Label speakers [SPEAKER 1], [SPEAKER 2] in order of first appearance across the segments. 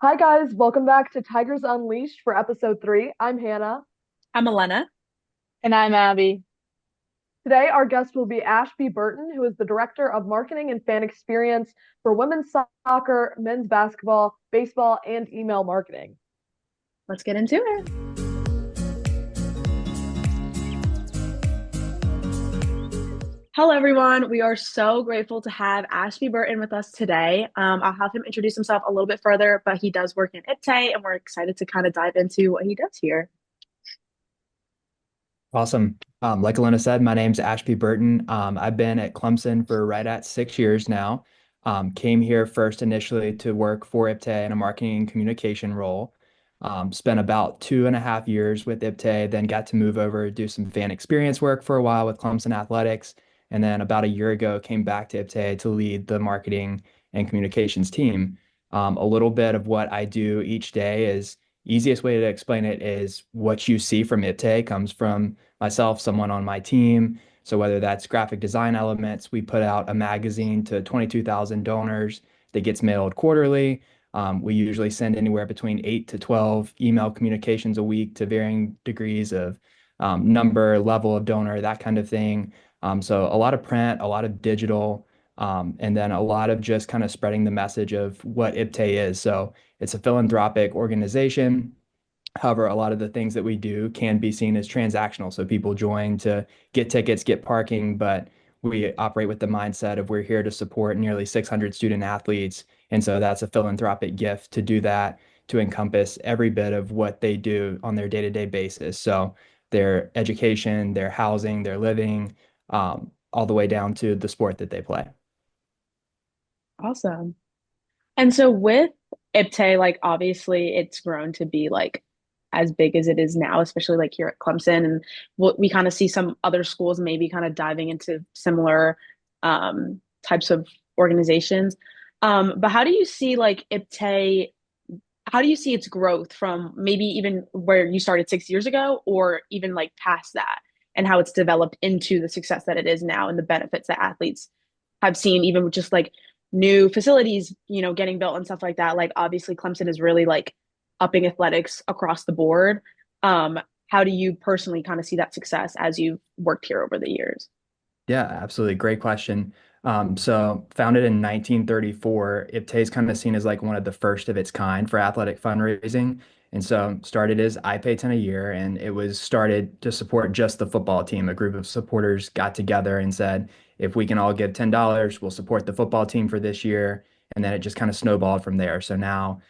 [SPEAKER 1] Hi guys, welcome back to Tigers Unleashed for episode 3. I'm Hannah.
[SPEAKER 2] I'm Elena.
[SPEAKER 3] And I'm Abby.
[SPEAKER 1] Today our guest will be Ashby Burton, who is the Director of Marketing and Fan Experience for women's soccer, men's basketball, baseball, and email marketing.
[SPEAKER 2] Let's get into it. Hello, everyone. We are so grateful to have Ashby Burton with us today. I'll have him introduce himself a little bit further, but he does work in IPTAY, and we're excited to kind of dive into what he does here.
[SPEAKER 4] Awesome. Like Elena said, my name's Ashby Burton. I've been at Clemson for right at 6 years now. Came here first initially to work for IPTAY in a marketing and communication role. Spent about 2.5 years with IPTAY, then got to move over, do some fan experience work for a while with Clemson Athletics. And then about a year ago, came back to IPTAY to lead the marketing and communications team. A little bit of what I do each day is easiest way to explain it is what you see from IPTAY comes from myself, someone on my team. So whether that's graphic design elements, we put out a magazine to 22,000 donors that gets mailed quarterly. We usually send anywhere between 8 to 12 email communications a week to varying degrees of number, level of donor, that kind of thing. So a lot of print, a lot of digital, and then a lot of just kind of spreading the message of what IPTAY is. So it's a philanthropic organization. However, a lot of the things that we do can be seen as transactional. So people join to get tickets, get parking, but we operate with the mindset of we're here to support nearly 600 student athletes. And so that's a philanthropic gift to do that, to encompass every bit of what they do on their day-to-day basis. So their education, their housing, their living, all the way down to the sport that they play.
[SPEAKER 2] Awesome. And so with IPTAY, like obviously it's grown to be like as big as it is now, especially like here at Clemson. And what we kind of see some other schools maybe kind of diving into similar types of organizations. But how do you see like IPTAY, how do you see its growth from maybe even where you started 6 years ago or even like past that and how it's developed into the success that it is now and the benefits that athletes have seen, even with just like new facilities, getting built and stuff like that. Like obviously Clemson is really like upping athletics across the board. How do you personally kind of see that success as you've worked here over the years?
[SPEAKER 4] Yeah, absolutely. Great question. So founded in 1934, IPTAY is kind of seen as like one of the first of its kind for athletic fundraising. And so started as I pay 10 a year, and it was started to support just the football team. A group of supporters got together and said, if we can all give $10, we'll support the football team for this year. And then it just kind of snowballed from there. So now,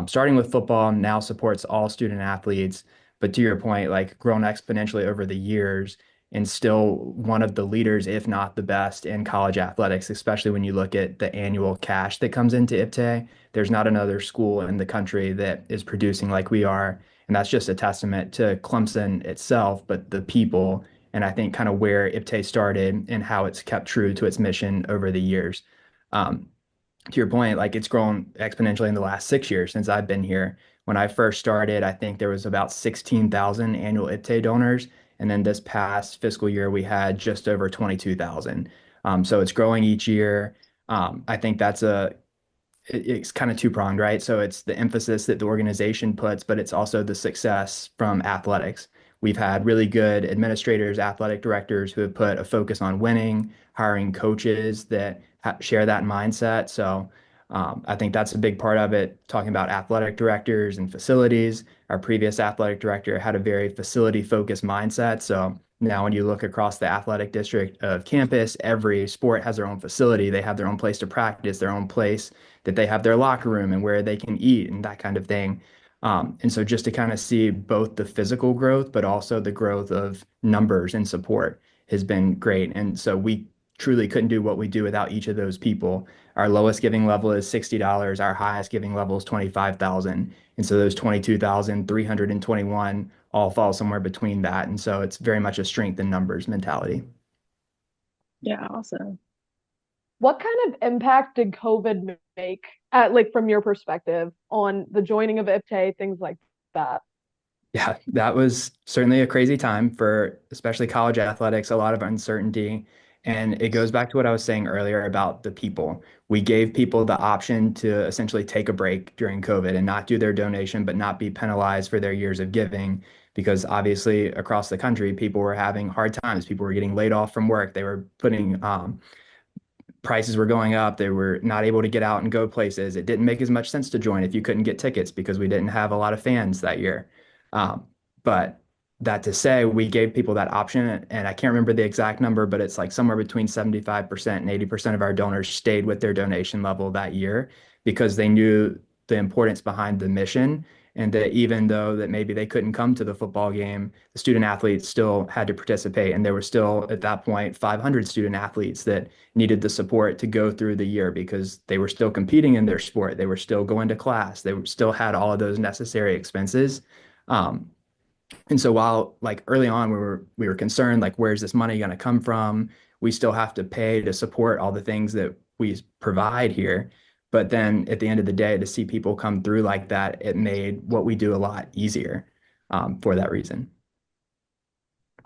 [SPEAKER 4] starting with football, now supports all student athletes. But to your point, like grown exponentially over the years and still one of the leaders, if not the best, in college athletics, especially when you look at the annual cash that comes into IPTAY. There's not another school in the country that is producing like we are. And that's just a testament to Clemson itself, but the people, and I think kind of where IPTAY started and how it's kept true to its mission over the years. Um, to your point, like it's grown exponentially in the last 6 years since I've been here. When I first started, I think there was about 16,000 annual IPTAY donors. And then this past fiscal year, we had just over 22,000. So it's growing each year. I think it's kind of two-pronged, right? So it's the emphasis that the organization puts, but it's also the success from athletics. We've had really good administrators, athletic directors who have put a focus on winning, hiring coaches that share that mindset. So I think that's a big part of it. Talking about athletic directors and facilities, our previous athletic director had a very facility-focused mindset. So now when you look across the athletic district of campus, every sport has their own facility. They have their own place to practice, their own place that they have their locker room and where they can eat and that kind of thing. And so just to kind of see both the physical growth, but also the growth of numbers and support has been great. And so we truly couldn't do what we do without each of those people. Our lowest giving level is $60. Our highest giving level is 25,000. And so those 22,321 all fall somewhere between that. And so it's very much a strength in numbers mentality.
[SPEAKER 2] Yeah, awesome.
[SPEAKER 1] What kind of impact did COVID make, like from your perspective, on the joining of IPTAY, things like that?
[SPEAKER 4] Yeah, that was certainly a crazy time for especially college athletics, a lot of uncertainty. And it goes back to what I was saying earlier about the people. We gave people the option to essentially take a break during COVID and not do their donation, but not be penalized for their years of giving. Because obviously, across the country, people were having hard times. People were getting laid off from work. They were putting prices were going up. They were not able to get out and go places. It didn't make as much sense to join if you couldn't get tickets because we didn't have a lot of fans that year. But that to say, we gave people that option, and I can't remember the exact number, but it's like somewhere between 75% and 80% of our donors stayed with their donation level that year because they knew the importance behind the mission and that even though that maybe they couldn't come to the football game, the student athletes still had to participate. And there were still at that point 500 student athletes that needed the support to go through the year because they were still competing in their sport. They were still going to class. Still had all of those necessary expenses. Um, and so while like early on we were concerned like where's this money going to come from? We still have to pay to support all the things that we provide here. But then at the end of the day, to see people come through like that, it made what we do a lot easier for that reason.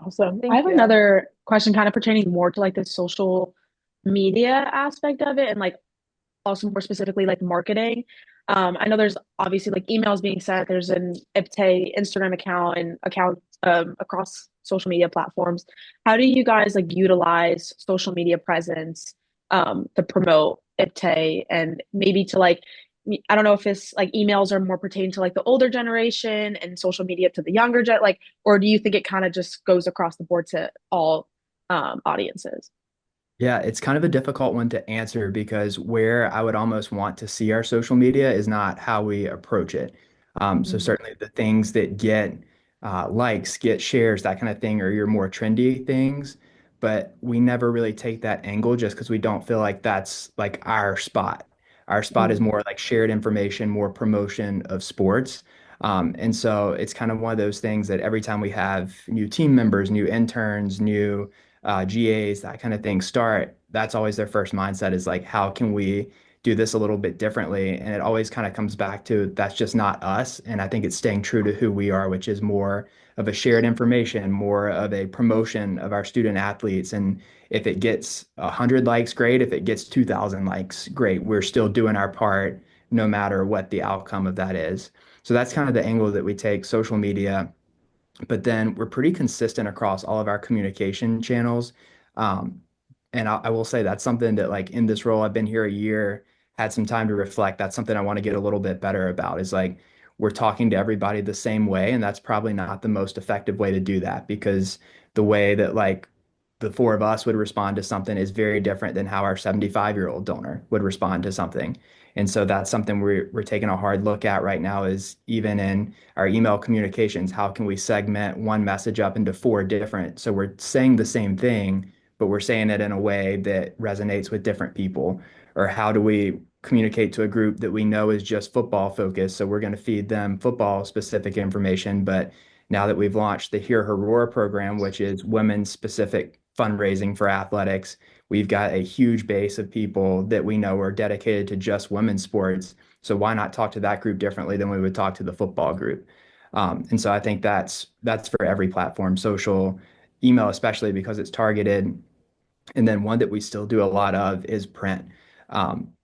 [SPEAKER 2] Awesome. I
[SPEAKER 1] Thank
[SPEAKER 2] have
[SPEAKER 1] you.
[SPEAKER 2] another question kind of pertaining more to like the social media aspect of it and like also more specifically like marketing. I know there's obviously like emails being sent, there's an IPTE Instagram account and accounts across social media platforms. How do you guys like utilize social media presence to promote IPTE and maybe to like I don't know if it's like emails are more pertaining to like the older generation and social media to the younger gen like or do you think it kind of just goes across the board to all audiences?
[SPEAKER 4] Yeah, it's kind of a difficult one to answer because where I would almost want to see our social media is not how we approach it. So
[SPEAKER 2] Mm.
[SPEAKER 4] certainly the things that get likes, get shares, that kind of thing, are your more trendy things. But we never really take that angle just because we don't feel like that's like our spot. Our spot is
[SPEAKER 2] Mm.
[SPEAKER 4] more like shared information, more promotion of sports. And so it's kind of one of those things that every time we have new team members, new interns, new GAs, that kind of thing start, that's always their first mindset is like, how can we do this a little bit differently? And it always kind of comes back to that's just not us. And I think it's staying true to who we are, which is more of a shared information, more of a promotion of our student athletes. And if it gets 100 likes, great. If it gets 2,000 likes, great. We're still doing our part no matter what the outcome of that is. So that's kind of the angle that we take social media, but then we're pretty consistent across all of our communication channels. Um, and I will say that's something that like in this role, I've been here a year, had some time to reflect. That's something I want to get a little bit better about is like we're talking to everybody the same way. And that's probably not the most effective way to do that because the way that like the four of us would respond to something is very different than how our 75-year-old donor would respond to something. And so that's something we're taking a hard look at right now is even in our email communications, how can we segment one message up into four different? So we're saying the same thing, but we're saying it in a way that resonates with different people. Or how do we communicate to a group that we know is just football focused? So we're going to feed them football specific information. But now that we've launched the Hear Her Roar program, which is women's specific fundraising for athletics, we've got a huge base of people that we know are dedicated to just women's sports. So why not talk to that group differently than we would talk to the football group? And so I think that's for every platform, social, email, especially because it's targeted. And then one that we still do a lot of is print.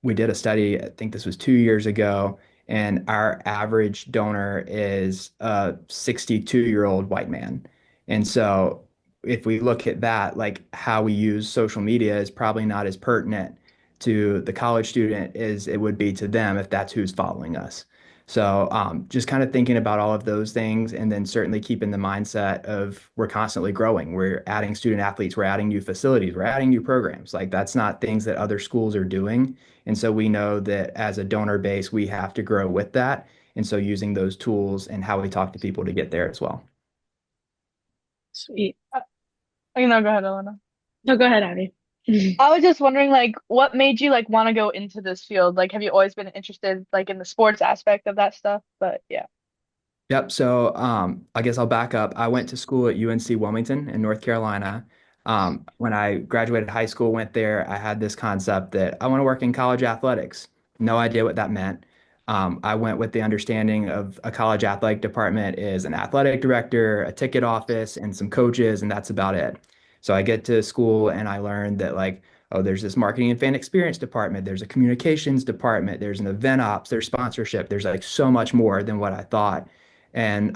[SPEAKER 4] We did a study, I think this was 2 years ago, and our average donor is a 62-year-old white man. And so if we look at that, like how we use social media is probably not as pertinent to the college student as it would be to them if that's who's following us. So just kind of thinking about all of those things and then certainly keeping the mindset of we're constantly growing. We're adding student athletes, we're adding new facilities, we're adding new programs. Like that's not things that other schools are doing. And so we know that as a donor base, we have to grow with that. And so using those tools and how we talk to people to get there as well.
[SPEAKER 2] Sweet.
[SPEAKER 3] Okay, no, go ahead, Elena.
[SPEAKER 2] No, go ahead, Abby.
[SPEAKER 3] I was just wondering, like, what made you like want to go into this field? Like, have you always been interested like in the sports aspect of that stuff? But yeah.
[SPEAKER 4] Yep. So I guess I'll back up. I went to school at UNC Wilmington in North Carolina. When I graduated high school, went there, I had this concept that I want to work in college athletics. No idea what that meant. I went with the understanding of a college athletic department is an athletic director, a ticket office, and some coaches, and that's about it. So I get to school and I learned that like, oh, there's this marketing and fan experience department, there's a communications department, there's an event ops, there's sponsorship, there's like so much more than what I thought. And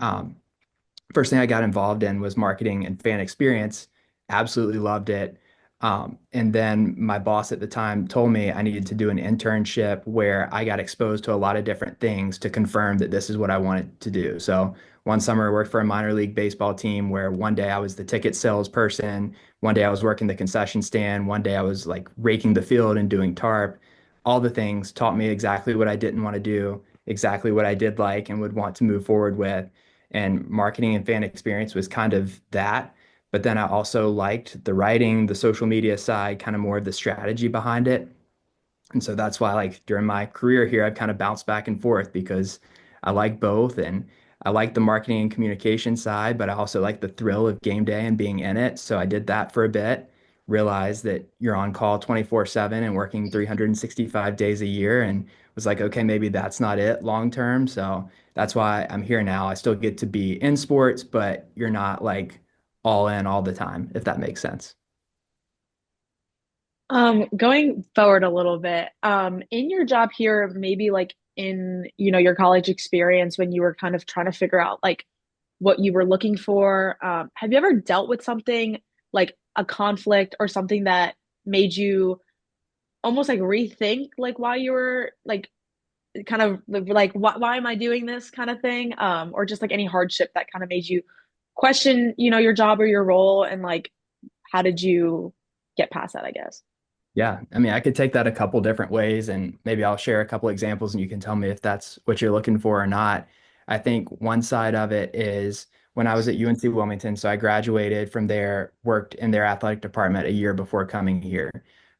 [SPEAKER 4] first thing I got involved in was marketing and fan experience. Absolutely loved it. And then my boss at the time told me I needed to do an internship where I got exposed to a lot of different things to confirm that this is what I wanted to do. So one summer I worked for a minor league baseball team where one day I was the ticket salesperson, one day I was working the concession stand, one day I was like raking the field and doing tarp. All the things taught me exactly what I didn't want to do, exactly what I did like and would want to move forward with. And marketing and fan experience was kind of that. But then I also liked the writing, the social media side, kind of more of the strategy behind it. And so that's why, like, during my career here, I've kind of bounced back and forth because I like both. And I like the marketing and communication side, but I also like the thrill of game day and being in it. So I did that for a bit, realized that you're on call 24/7 and working 365 days a year, and was like, okay, maybe that's not it long term. So that's why I'm here now. I still get to be in sports, but you're not like all in all the time, if that makes sense.
[SPEAKER 2] Going forward a little bit, in your job here, maybe like in, your college experience when you were kind of trying to figure out like what you were looking for, have you ever dealt with something like a conflict or something that made you almost like rethink like why you were like kind of like why am I doing this kind of thing? Or just like any hardship that kind of made you question, your job or your role and like how did you get past that, I guess?
[SPEAKER 4] Yeah, I mean, I could take that a couple different ways, and maybe I'll share a couple examples and you can tell me if that's what you're looking for or not. I think one side of it is when I was at UNC Wilmington, so I graduated from there, worked in their athletic department a year before coming here.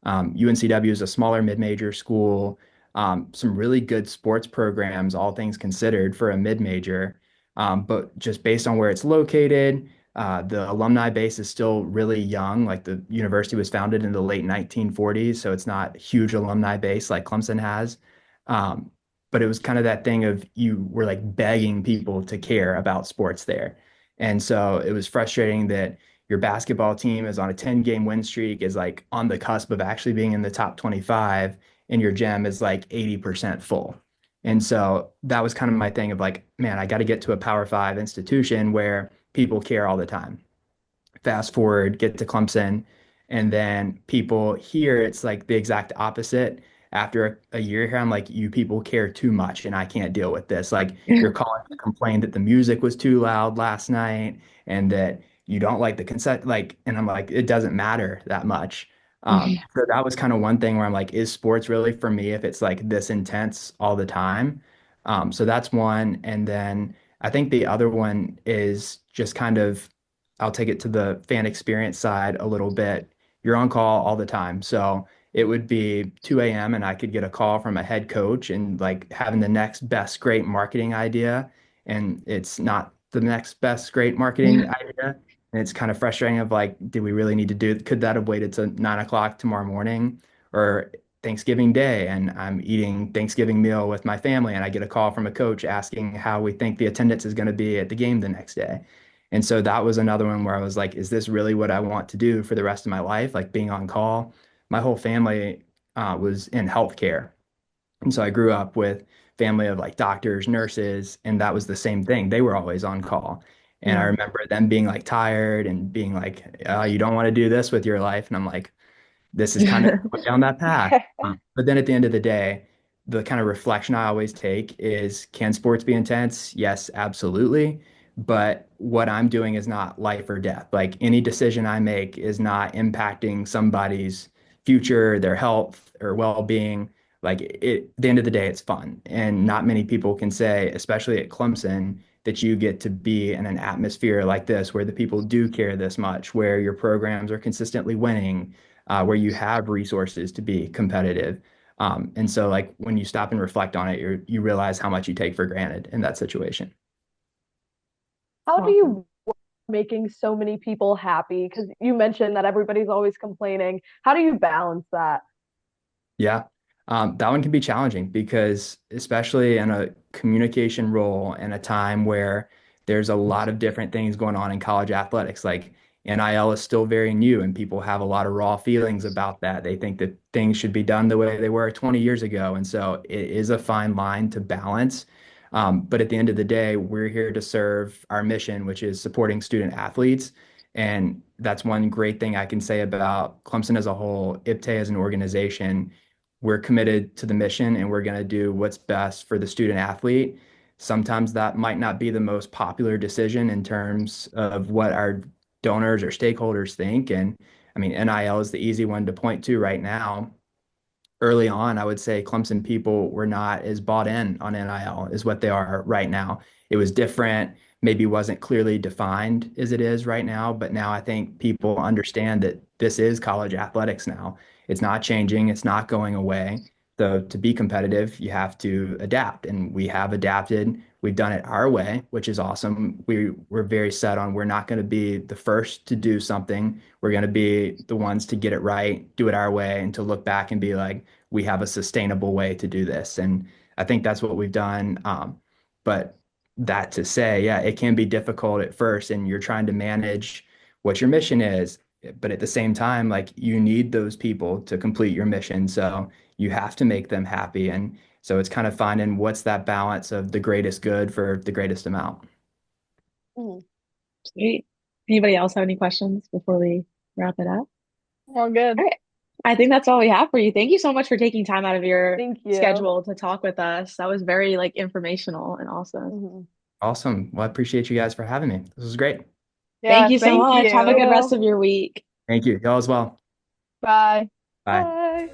[SPEAKER 4] UNCW is a smaller mid-major school, some really good sports programs, all things considered, for a mid-major. But just based on where it's located, the alumni base is still really young. Like the university was founded in the late 1940s, so it's not a huge alumni base like Clemson has. Um, but it was kind of that thing of you were like begging people to care about sports there. And so it was frustrating that your basketball team is on a 10-game win streak, is like on the cusp of actually being in the top 25, and your gym is like 80% full. And so that was kind of my thing of like, man, I got to get to a Power Five institution where people care all the time. Fast forward, get to Clemson, and then people here, it's like the exact opposite. After a year here, I'm like, you people care too much, and I can't deal with this. Like, you're calling to complain that the music was too loud last night, and that you don't like the consent. Like, and I'm like, it doesn't matter that much. So that was kind of one thing where I'm like, is sports really for me if it's like this intense all the time? So that's one, and then I think the other one is just kind of, I'll take it to the fan experience side a little bit. You're on call all the time. So it would be 2 a.m. and I could get a call from a head coach and like having the next best great marketing idea. And it's not the next best great marketing idea. And it's kind of frustrating of like, did we really need to do, could that have waited to 9 o'clock tomorrow morning or Thanksgiving Day? And I'm eating Thanksgiving meal with my family and I get a call from a coach asking how we think the attendance is going to be at the game the next day. And so that was another one where I was like, is this really what I want to do for the rest of my life? Like being on call. My whole family was in healthcare. And so I grew up with family of like doctors, nurses, and that was the same thing. They were always on call. And I
[SPEAKER 2] Yeah.
[SPEAKER 4] remember them being like tired and being like, you don't want to do this with your life. And I'm like, this is kind of going down that path. But then at the end of the day, the kind of reflection I always take is, can sports be intense? Yes, absolutely. But what I'm doing is not life or death. Like any decision I make is not impacting somebody's future, their health or well-being. Like it, at the end of the day, it's fun. And not many people can say, especially at Clemson, that you get to be in an atmosphere like this where the people do care this much, where your programs are consistently winning, where you have resources to be competitive. And so like when you stop and reflect on it, you realize how much you take for granted in that situation.
[SPEAKER 1] How do
[SPEAKER 2] Awesome.
[SPEAKER 1] you making so many people happy? Because you mentioned that everybody's always complaining. How do you balance that?
[SPEAKER 4] Yeah. That one can be challenging because especially in a communication role in a time where there's a lot of different things going on in college athletics. Like NIL is still very new and people have a lot of raw feelings about that. They think that things should be done the way they were 20 years ago. And so it is a fine line to balance. But at the end of the day, we're here to serve our mission, which is supporting student athletes. And that's one great thing I can say about Clemson as a whole. IPTAY as an organization, we're committed to the mission and we're going to do what's best for the student athlete. Sometimes that might not be the most popular decision in terms of what our donors or stakeholders think. And I mean, NIL is the easy one to point to right now. Early on, I would say Clemson people were not as bought in on NIL as what they are right now. It was different, maybe wasn't clearly defined as it is right now, but now I think people understand that this is college athletics now. It's not changing, it's not going away. So to be competitive, you have to adapt, and we have adapted. We've done it our way, which is awesome. We're very set on we're not going to be the first to do something. We're going to be the ones to get it right, do it our way, and to look back and be like, we have a sustainable way to do this. And I think that's what we've done. But that to say, yeah, it can be difficult at first, and you're trying to manage what your mission is. But at the same time, like you need those people to complete your mission. So you have to make them happy. And so it's kind of finding what's that balance of the greatest good for the greatest amount.
[SPEAKER 1] Mhm.
[SPEAKER 2] Sweet. Anybody else have any questions before we wrap it up?
[SPEAKER 3] All good.
[SPEAKER 2] All right. I think that's all we have for you. Thank you so much for taking time out of your
[SPEAKER 1] Thank you.
[SPEAKER 2] schedule to talk with us. That was very like informational and awesome.
[SPEAKER 1] Mhm.
[SPEAKER 4] Awesome. Well, I appreciate you guys for having me. This was great.
[SPEAKER 2] Thank
[SPEAKER 3] Yeah,
[SPEAKER 2] you so
[SPEAKER 3] thank
[SPEAKER 2] much. Have a
[SPEAKER 3] you.
[SPEAKER 2] good rest of your week.
[SPEAKER 4] Thank you. Y'all as well.
[SPEAKER 3] Bye.
[SPEAKER 4] Bye.
[SPEAKER 1] Bye.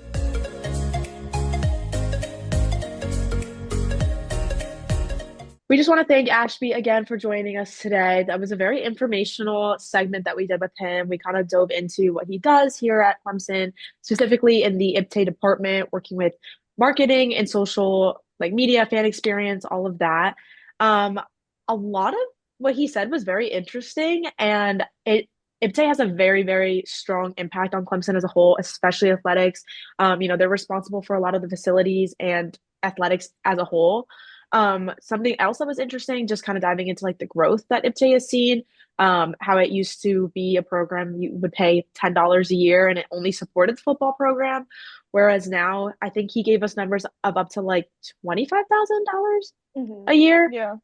[SPEAKER 2] We just want to thank Ashby again for joining us today. That was a very informational segment that we did with him. We kind of dove into what he does here at Clemson, specifically in the IPTAY department, working with marketing and social like media, fan experience, all of that. A lot of what he said was very interesting, and IPTAY has a very, very strong impact on Clemson as a whole, especially athletics. They're responsible for a lot of the facilities and athletics as a whole. Something else that was interesting, just kind of diving into like the growth that IPTAY has seen, how it used to be a program you would pay $10 a year and it only supported the football program. Whereas now I think he gave us numbers of up to like $25,000 a year.
[SPEAKER 3] Yeah.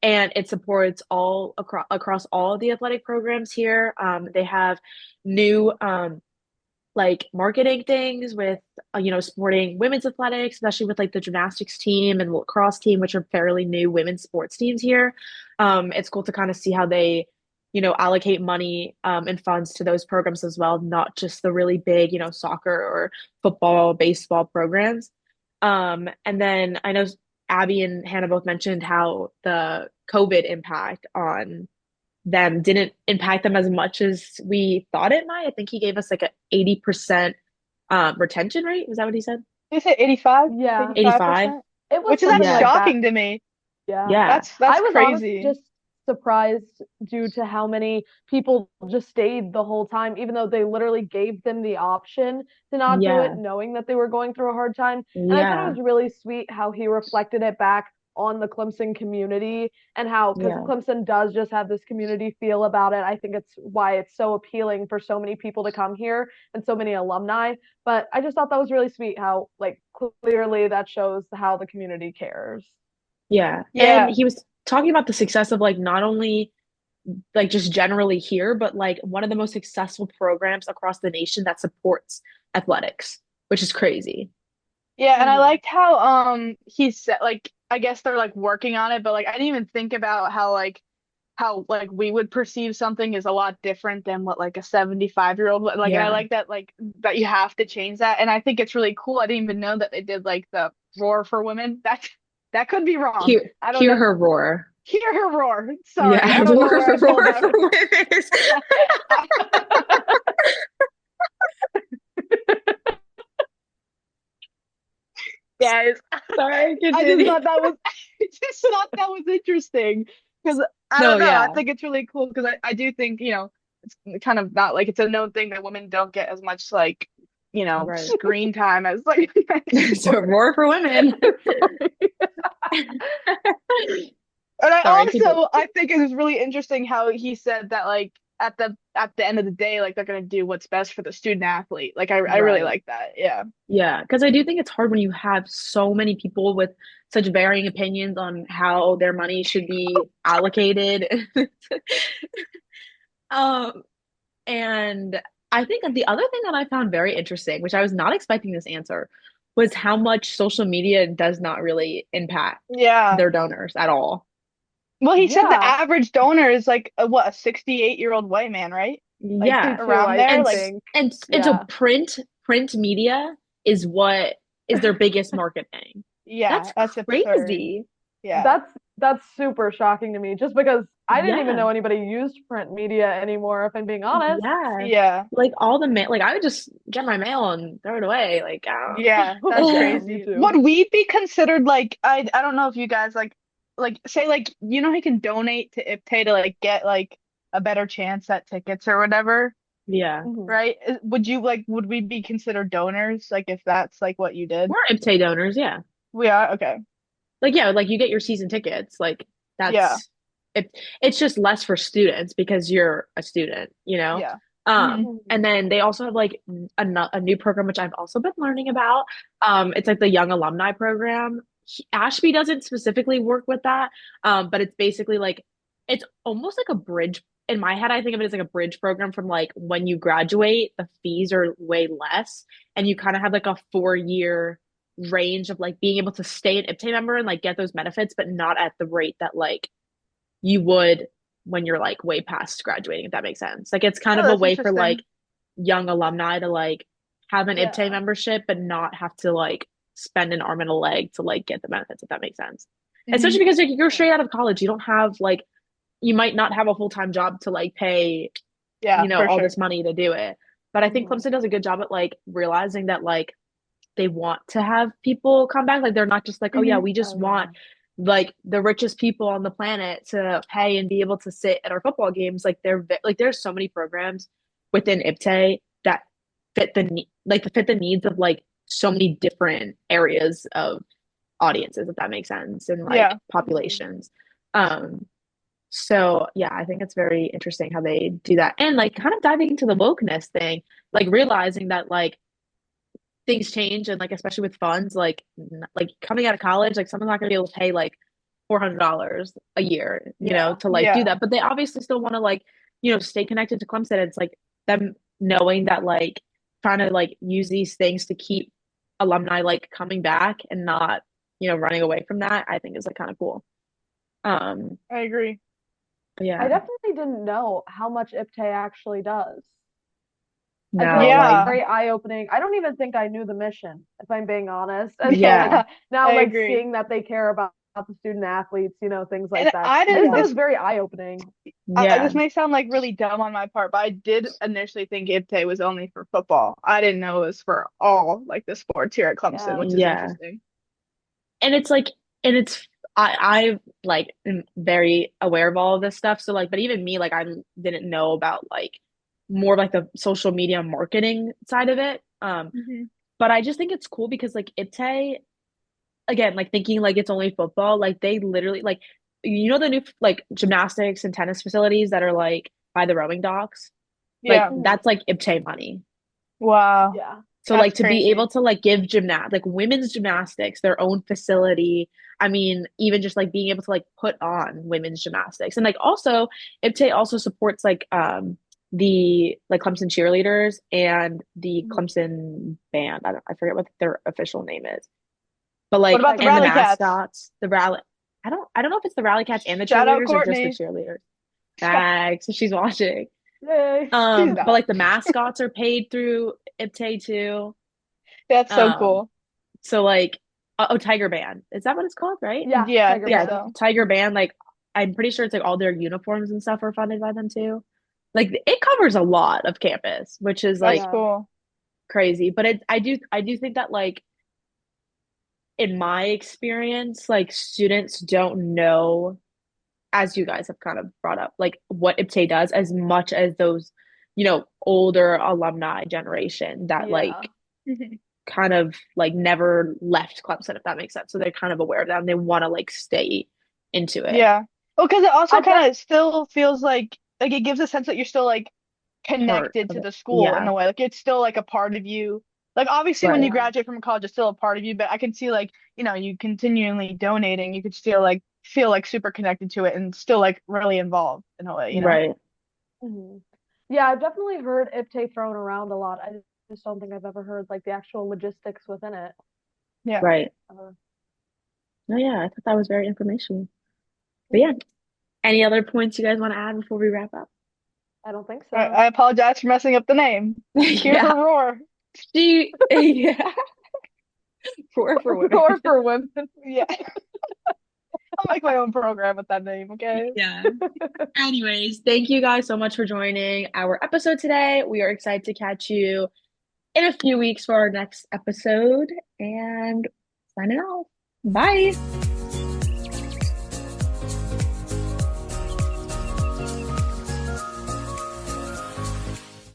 [SPEAKER 2] And it supports all across all of the athletic programs here. They have new like marketing things with supporting women's athletics, especially with like the gymnastics team and lacrosse team, which are fairly new women's sports teams here. It's cool to kind of see how they allocate money and funds to those programs as well, not just the really big soccer or football, baseball programs. And then I know Abby and Hannah both mentioned how the COVID impact on them didn't impact them as much as we thought it might. I think he gave us like an 80% retention rate. Was that what he said?
[SPEAKER 3] You said 85?
[SPEAKER 1] Yeah.
[SPEAKER 2] 85?
[SPEAKER 1] It was
[SPEAKER 3] Which is
[SPEAKER 1] something
[SPEAKER 3] that's
[SPEAKER 1] like that.
[SPEAKER 3] shocking to me.
[SPEAKER 1] Yeah.
[SPEAKER 2] Yeah.
[SPEAKER 3] That's
[SPEAKER 1] I was
[SPEAKER 3] crazy.
[SPEAKER 1] honestly just surprised due to how many people just stayed the whole time, even though they literally gave them the option to not do it,
[SPEAKER 2] Yeah.
[SPEAKER 1] knowing that they were going through a hard time. And I thought
[SPEAKER 2] Yeah.
[SPEAKER 1] it was really sweet how he reflected it back on the Clemson community and how, because
[SPEAKER 2] Yeah.
[SPEAKER 1] Clemson does just have this community feel about it. I think it's why it's so appealing for so many people to come here and so many alumni. But I just thought that was really sweet how, like, clearly that shows how the community cares.
[SPEAKER 2] Yeah.
[SPEAKER 3] Yeah.
[SPEAKER 2] And he was talking about the success of like not only like just generally here, but like one of the most successful programs across the nation that supports athletics, which is crazy.
[SPEAKER 3] Yeah, and I
[SPEAKER 1] Mhm.
[SPEAKER 3] liked how he said like I guess they're like working on it, but like I didn't even think about how we would perceive something is a lot different than what like a 75-year-old like, and I
[SPEAKER 2] Yeah.
[SPEAKER 3] like that you have to change that, and I think it's really cool. I didn't even know that they did like the roar for women. That could be wrong.
[SPEAKER 2] Hear,
[SPEAKER 3] I don't
[SPEAKER 2] hear
[SPEAKER 3] know.
[SPEAKER 2] her roar.
[SPEAKER 3] Hear her roar. Sorry,
[SPEAKER 2] Yeah.
[SPEAKER 3] I don't know
[SPEAKER 2] Roar,
[SPEAKER 3] where I pulled
[SPEAKER 2] roar
[SPEAKER 3] that
[SPEAKER 2] for
[SPEAKER 3] from.
[SPEAKER 2] women.
[SPEAKER 3] Guys,
[SPEAKER 2] Sorry,
[SPEAKER 3] I just
[SPEAKER 2] continue.
[SPEAKER 3] thought that was I just thought that was interesting because I
[SPEAKER 2] No,
[SPEAKER 3] don't know. I
[SPEAKER 2] yeah.
[SPEAKER 3] think it's really cool because I do think, it's kind of not like it's a known thing that women don't get as much like,
[SPEAKER 2] Right.
[SPEAKER 3] screen time as like
[SPEAKER 2] So roar for women.
[SPEAKER 3] And
[SPEAKER 2] Sorry, keep it.
[SPEAKER 3] I think it was really interesting how he said that like at the end of the day, like they're gonna do what's best for the student athlete. Like I really
[SPEAKER 2] Right.
[SPEAKER 3] like that. Yeah.
[SPEAKER 2] Yeah, because I do think it's hard when you have so many people with such varying opinions on how their money should be allocated. Um, and I think that the other thing that I found very interesting, which I was not expecting this answer, was how much social media does not really impact
[SPEAKER 3] Yeah.
[SPEAKER 2] their donors at all.
[SPEAKER 3] Well, he said the
[SPEAKER 1] Yeah,
[SPEAKER 3] average donor is like a 68-year-old white man, right? Like
[SPEAKER 2] Yeah.
[SPEAKER 1] 62,
[SPEAKER 3] around
[SPEAKER 1] I
[SPEAKER 3] there.
[SPEAKER 2] And
[SPEAKER 3] Like,
[SPEAKER 2] s-
[SPEAKER 1] think.
[SPEAKER 2] and so
[SPEAKER 1] Yeah.
[SPEAKER 2] print media is what is their biggest marketing.
[SPEAKER 3] yeah,
[SPEAKER 2] That's
[SPEAKER 3] that's absurd.
[SPEAKER 2] crazy.
[SPEAKER 3] Yeah.
[SPEAKER 1] That's super shocking to me, just because I didn't even
[SPEAKER 2] Yeah.
[SPEAKER 1] know anybody used print media anymore, if I'm being honest.
[SPEAKER 2] Yeah.
[SPEAKER 3] Yeah.
[SPEAKER 2] Like all the mail, like I would just get my mail and throw it away. Like,
[SPEAKER 3] Yeah, that's
[SPEAKER 1] Yeah, me
[SPEAKER 3] crazy.
[SPEAKER 1] too.
[SPEAKER 3] Would we be considered like I don't know if you guys like say like you know he can donate to IPTAY to like get like a better chance at tickets or whatever,
[SPEAKER 2] yeah.
[SPEAKER 1] Mhm.
[SPEAKER 3] right? Would you like would we be considered donors like if that's like what you did?
[SPEAKER 2] We're IPTAY donors, yeah.
[SPEAKER 3] We are okay.
[SPEAKER 2] Like yeah, like you get your season tickets. Like
[SPEAKER 3] Yeah.
[SPEAKER 2] that's it it's just less for students because you're a student, you know?
[SPEAKER 3] Yeah. Hmm.
[SPEAKER 2] And then they also have like a new program which I've also been learning about. It's like the Young Alumni Program. Ashby doesn't specifically work with that, but it's basically like it's almost like a bridge. In my head, I think of it as like a bridge program from like when you graduate, the fees are way less, and you kind of have like a 4 year range of like being able to stay an IPTAY member and like get those benefits, but not at the rate that like you would when you're like way past graduating, if that makes sense. Like it's kind
[SPEAKER 3] Oh,
[SPEAKER 2] of a
[SPEAKER 3] that's
[SPEAKER 2] way for like
[SPEAKER 3] interesting.
[SPEAKER 2] young alumni to like have an IPTAY
[SPEAKER 1] Yeah.
[SPEAKER 2] membership, but not have to like spend an arm and a leg to like get the benefits, if that makes sense.
[SPEAKER 3] Hmm.
[SPEAKER 2] Especially because like, you're straight out of college. You don't have like, you might not have a full-time job to like pay,
[SPEAKER 3] Yeah, for
[SPEAKER 2] all
[SPEAKER 3] sure.
[SPEAKER 2] this money to do it. But I think
[SPEAKER 1] Mhm.
[SPEAKER 2] Clemson does a good job at like realizing that like they want to have people come back. Like they're not just like, oh yeah,
[SPEAKER 3] Hmm.
[SPEAKER 2] we just
[SPEAKER 1] Oh yeah.
[SPEAKER 2] want like the richest people on the planet to pay and be able to sit at our football games. Like like there's so many programs within IPTAY that fit the needs of like so many different areas of audiences, if that makes sense, and like
[SPEAKER 3] Yeah.
[SPEAKER 1] Mhm.
[SPEAKER 2] populations. Um, so yeah, I think it's very interesting how they do that. And like kind of diving into the wokeness thing, like realizing that like things change and like especially with funds like coming out of college like someone's not going to be able to pay like $400 a year
[SPEAKER 1] Yeah.
[SPEAKER 2] to like do
[SPEAKER 3] Yeah.
[SPEAKER 2] that, but they obviously still want to like stay connected to Clemson. It's like them knowing that like trying to like use these things to keep alumni like coming back and not running away from that, I think is like kind of cool. um
[SPEAKER 3] I agree.
[SPEAKER 2] but
[SPEAKER 1] I
[SPEAKER 2] yeah.
[SPEAKER 1] definitely didn't know how much IPTAY actually does. I feel
[SPEAKER 2] No,
[SPEAKER 1] like it's
[SPEAKER 2] like
[SPEAKER 3] Yeah.
[SPEAKER 1] very eye-opening. I don't even think I knew the mission, if I'm being honest. And so like
[SPEAKER 2] yeah.
[SPEAKER 3] Yeah. I
[SPEAKER 1] now like
[SPEAKER 3] agree.
[SPEAKER 1] seeing that they care about the student athletes, things
[SPEAKER 3] And
[SPEAKER 1] like that.
[SPEAKER 3] I
[SPEAKER 1] I just
[SPEAKER 3] didn't
[SPEAKER 1] thought it
[SPEAKER 2] Yeah.
[SPEAKER 1] was very eye-opening.
[SPEAKER 2] Yeah.
[SPEAKER 3] this may sound like really dumb on my part, but I did initially think IPTAY was only for football. I didn't know it was for all like the sports here at Clemson,
[SPEAKER 1] Yeah.
[SPEAKER 3] which is
[SPEAKER 2] Yeah.
[SPEAKER 3] interesting.
[SPEAKER 2] And it's like and it's I like am very aware of all of this stuff, so like but even me like I didn't know about like more of like the social media marketing side of it.
[SPEAKER 3] Hmm.
[SPEAKER 2] But I just think it's cool because like IPTAY, again, like thinking like it's only football, like they literally like the new like gymnastics and tennis facilities that are like by the rowing docks, like
[SPEAKER 3] Yeah.
[SPEAKER 1] Mhm.
[SPEAKER 2] that's like IPTAY money.
[SPEAKER 3] Wow.
[SPEAKER 1] Yeah.
[SPEAKER 2] So
[SPEAKER 3] That's
[SPEAKER 2] like to be
[SPEAKER 3] crazy.
[SPEAKER 2] able to like give like women's gymnastics their own facility. I mean, even just like being able to like put on women's gymnastics. And like also IPTAY also supports like the like Clemson cheerleaders and the
[SPEAKER 1] Mhm.
[SPEAKER 2] Clemson band. I forget what their official name is. But
[SPEAKER 3] What
[SPEAKER 2] like
[SPEAKER 3] about the
[SPEAKER 2] and the
[SPEAKER 3] Rally Cats?
[SPEAKER 2] mascots, the rally I don't know if it's the Rally Cats and the
[SPEAKER 3] Shout out
[SPEAKER 2] cheerleaders or just the
[SPEAKER 3] Courtney.
[SPEAKER 2] cheerleaders. Thanks. So she's watching.
[SPEAKER 1] Yay.
[SPEAKER 3] She's
[SPEAKER 2] But
[SPEAKER 3] not.
[SPEAKER 2] like the mascots are paid through IPTAY too.
[SPEAKER 3] That's so
[SPEAKER 2] Um,
[SPEAKER 3] cool.
[SPEAKER 2] so like Tiger Band. Is that what it's called, right?
[SPEAKER 1] Yeah,
[SPEAKER 3] Yeah, I
[SPEAKER 1] Tiger
[SPEAKER 3] think
[SPEAKER 2] Yeah,
[SPEAKER 1] Band.
[SPEAKER 3] so.
[SPEAKER 2] Tiger Band, like I'm pretty sure it's like all their uniforms and stuff are funded by them too. Like it covers a lot of campus, which is
[SPEAKER 3] That's
[SPEAKER 2] like
[SPEAKER 1] Yeah.
[SPEAKER 3] cool.
[SPEAKER 2] crazy. But I do think that like in my experience, like students don't know, as you guys have kind of brought up, like what IPTAY does as much as those, older alumni generation that
[SPEAKER 1] Yeah.
[SPEAKER 2] like kind of like never left Clemson, if that makes sense. So they're kind of aware of that and they want to like stay into it.
[SPEAKER 3] Yeah. Well, because it also
[SPEAKER 1] I
[SPEAKER 3] kind
[SPEAKER 1] def
[SPEAKER 3] of still feels like like it gives a sense that you're still like
[SPEAKER 2] Part
[SPEAKER 3] connected
[SPEAKER 2] of
[SPEAKER 3] to
[SPEAKER 2] it.
[SPEAKER 3] the school in
[SPEAKER 2] Yeah,
[SPEAKER 3] a way. Like it's still like a part of you. Like obviously when
[SPEAKER 2] right.
[SPEAKER 3] you
[SPEAKER 1] Yeah.
[SPEAKER 3] graduate from college, it's still a part of you, but I can see like, you continually donating, you could still like feel like super connected to it and still like really involved in a way.
[SPEAKER 2] Right.
[SPEAKER 1] Mhm. Yeah, I've definitely heard IPTE thrown around a lot. I just don't think I've ever heard like the actual logistics within it.
[SPEAKER 3] Yeah.
[SPEAKER 2] Right.
[SPEAKER 1] Uh,
[SPEAKER 2] No, yeah, I thought that was very informational. But
[SPEAKER 1] yeah,
[SPEAKER 2] yeah, any other points you guys want to add before we wrap up?
[SPEAKER 1] I don't think
[SPEAKER 3] I
[SPEAKER 1] so.
[SPEAKER 3] apologize for messing up the name. Hear her
[SPEAKER 2] Yeah.
[SPEAKER 3] roar.
[SPEAKER 2] Yeah. For women.
[SPEAKER 1] Or for women.
[SPEAKER 3] Yeah. I'll make my own program with that name, okay?
[SPEAKER 2] Yeah. Anyways, thank you guys so much for joining our episode today. We are excited to catch you in a few weeks for our next episode and signing off. Bye.